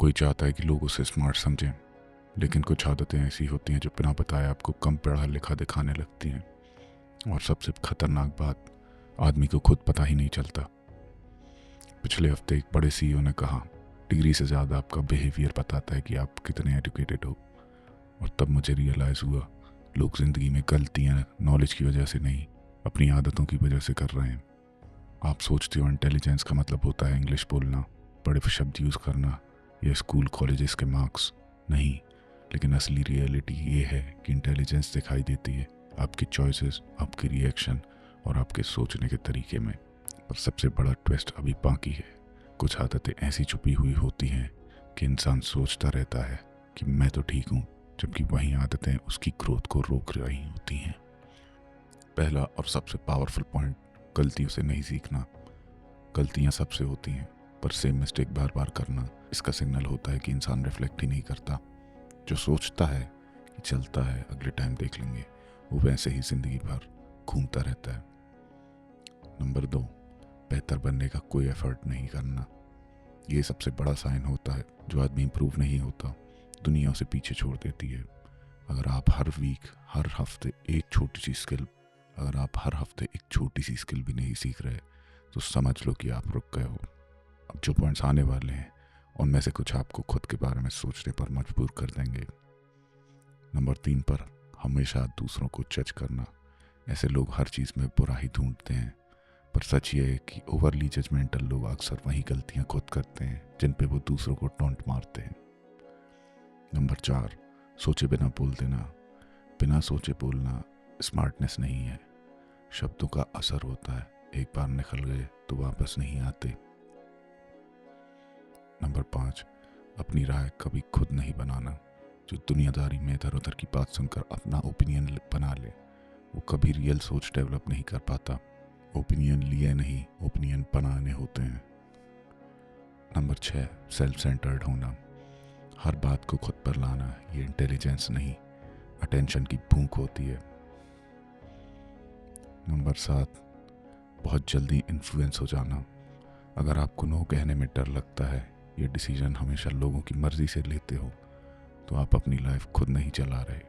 कोई चाहता है कि लोग उसे स्मार्ट समझें, लेकिन कुछ आदतें ऐसी होती हैं जो बिना बताए आपको कम पढ़ा लिखा दिखाने लगती हैं। और सबसे खतरनाक बात, आदमी को खुद पता ही नहीं चलता। पिछले हफ्ते एक बड़े सीईओ ने कहा, डिग्री से ज़्यादा आपका बिहेवियर बताता है कि आप कितने एजुकेटेड हो। और तब मुझे रियलाइज़ हुआ, लोग ज़िंदगी में गलतियाँ नॉलेज की वजह से नहीं, अपनी आदतों की वजह से कर रहे हैं। आप सोचते हो इंटेलिजेंस का मतलब होता है इंग्लिश बोलना, बड़े शब्द यूज़ करना या स्कूल कॉलेजेस के मार्क्स। नहीं, लेकिन असली रियलिटी ये है कि इंटेलिजेंस दिखाई देती है आपकी चॉइसेस, आपके रिएक्शन और आपके सोचने के तरीके में। पर सबसे बड़ा ट्विस्ट अभी बाकी है। कुछ आदतें ऐसी छुपी हुई होती हैं कि इंसान सोचता रहता है कि मैं तो ठीक हूँ, जबकि वही आदतें उसकी ग्रोथ को रोक रही होती हैं। पहला और सबसे पावरफुल पॉइंट, गलतियों से नहीं सीखना। गलतियाँ सबसे होती हैं, पर सेम मिस्टेक बार बार करना इसका सिग्नल होता है कि इंसान रिफ्लेक्ट ही नहीं करता। जो सोचता है कि चलता है, अगले टाइम देख लेंगे, वो वैसे ही जिंदगी भर घूमता रहता है। नंबर 2, बेहतर बनने का कोई एफर्ट नहीं करना। ये सबसे बड़ा साइन होता है। जो आदमी इंप्रूव नहीं होता, दुनिया उसे पीछे छोड़ देती है। अगर आप हर हफ्ते एक छोटी सी स्किल भी नहीं सीख रहे, तो समझ लो कि आप रुक गए हो। अब जो पॉइंट्स आने वाले हैं, उनमें से कुछ आपको खुद के बारे में सोचने पर मजबूर कर देंगे। नंबर 3 पर, हमेशा दूसरों को जज करना। ऐसे लोग हर चीज़ में बुरा ही ढूंढते हैं, पर सच ये है कि ओवरली जजमेंटल लोग अक्सर वही गलतियां खुद करते हैं जिन पे वो दूसरों को टोंट मारते हैं। नंबर 4, सोचे बिना बोल देना। बिना सोचे बोलना स्मार्टनेस नहीं है, शब्दों का असर होता है। एक बार निकल गए तो वापस नहीं आते। नंबर 5, अपनी राय कभी खुद नहीं बनाना। जो दुनियादारी में इधर उधर की बात सुनकर अपना ओपिनियन बना ले, वो कभी रियल सोच डेवलप नहीं कर पाता। ओपिनियन लिए नहीं, ओपिनियन बनाने होते हैं। नंबर 6, सेल्फ सेंटर्ड होना। हर बात को खुद पर लाना, ये इंटेलिजेंस नहीं, अटेंशन की भूख होती है। नंबर 7, बहुत जल्दी इन्फ्लुएंस हो जाना। अगर आपको नो कहने में डर लगता है, ये डिसीजन हमेशा लोगों की मर्जी से लेते हो, तो आप अपनी लाइफ खुद नहीं चला रहे।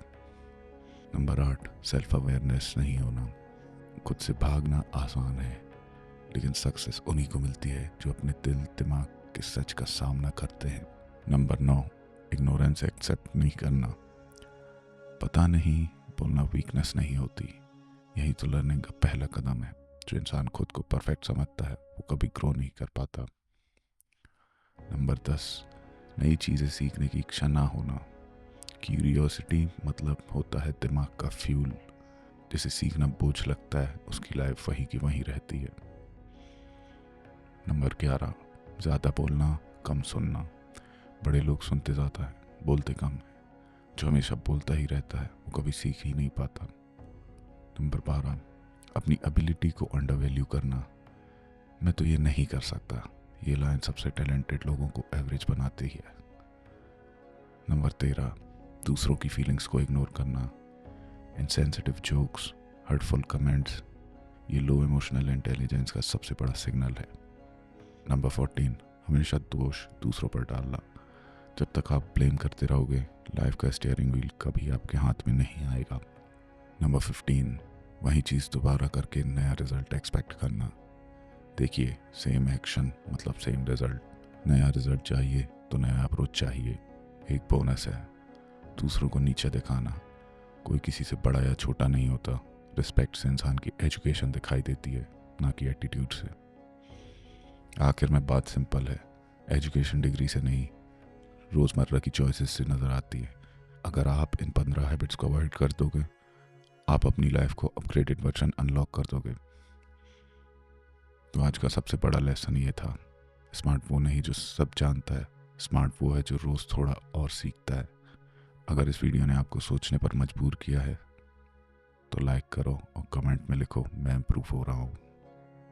नंबर 8, सेल्फ अवेयरनेस नहीं होना। खुद से भागना आसान है, लेकिन सक्सेस उन्हीं को मिलती है जो अपने दिल दिमाग के सच का सामना करते हैं। नंबर 9, इग्नोरेंस एक्सेप्ट नहीं करना। पता नहीं बोलना वीकनेस नहीं होती, यही तो लर्निंग का पहला कदम है। जो इंसान खुद को परफेक्ट समझता है, वो कभी ग्रो नहीं कर पाता। नंबर 10, नई चीज़ें सीखने की इच्छा ना होना। क्यूरियोसिटी मतलब होता है दिमाग का फ्यूल। जिसे सीखना बोझ लगता है, उसकी लाइफ वहीं की वहीं रहती है। नंबर 11, ज़्यादा बोलना कम सुनना। बड़े लोग सुनते ज़्यादा है, बोलते कम है। जो हमेशा बोलता ही रहता है, वो कभी सीख ही नहीं पाता। नंबर 12, अपनी एबिलिटी को अंडर वैल्यू करना। मैं तो ये नहीं कर सकता, ये लाइन सबसे टैलेंटेड लोगों को एवरेज बनाती है। नंबर 13, दूसरों की फीलिंग्स को इग्नोर करना। इनसेंसिटिव जोक्स, हर्टफुल कमेंट्स, ये लो इमोशनल इंटेलिजेंस का सबसे बड़ा सिग्नल है। नंबर 14, हमेशा दोष दूसरों पर डालना। जब तक आप ब्लेम करते रहोगे, लाइफ का स्टीयरिंग व्हील कभी आपके हाथ में नहीं आएगा। नंबर 15, वही चीज़ दोबारा करके नया रिजल्ट एक्सपेक्ट करना। देखिए, सेम एक्शन मतलब सेम रिजल्ट। नया रिजल्ट चाहिए तो नया अप्रोच चाहिए। एक बोनस है, दूसरों को नीचे दिखाना। कोई किसी से बड़ा या छोटा नहीं होता। रिस्पेक्ट से इंसान की एजुकेशन दिखाई देती है, ना कि एटीट्यूड से। आखिर में बात सिंपल है, एजुकेशन डिग्री से नहीं, रोज़मर्रा की चॉइसेस से नज़र आती है। अगर आप इन 15 हैबिट्स को अवॉइड कर दोगे, आप अपनी लाइफ को अपग्रेडेड वर्जन अनलॉक कर दोगे। तो आज का सबसे बड़ा लेसन ये था, स्मार्ट वो नहीं जो सब जानता है, स्मार्ट वो है जो रोज़ थोड़ा और सीखता है। अगर इस वीडियो ने आपको सोचने पर मजबूर किया है, तो लाइक करो और कमेंट में लिखो, मैं इम्प्रूव हो रहा हूँ।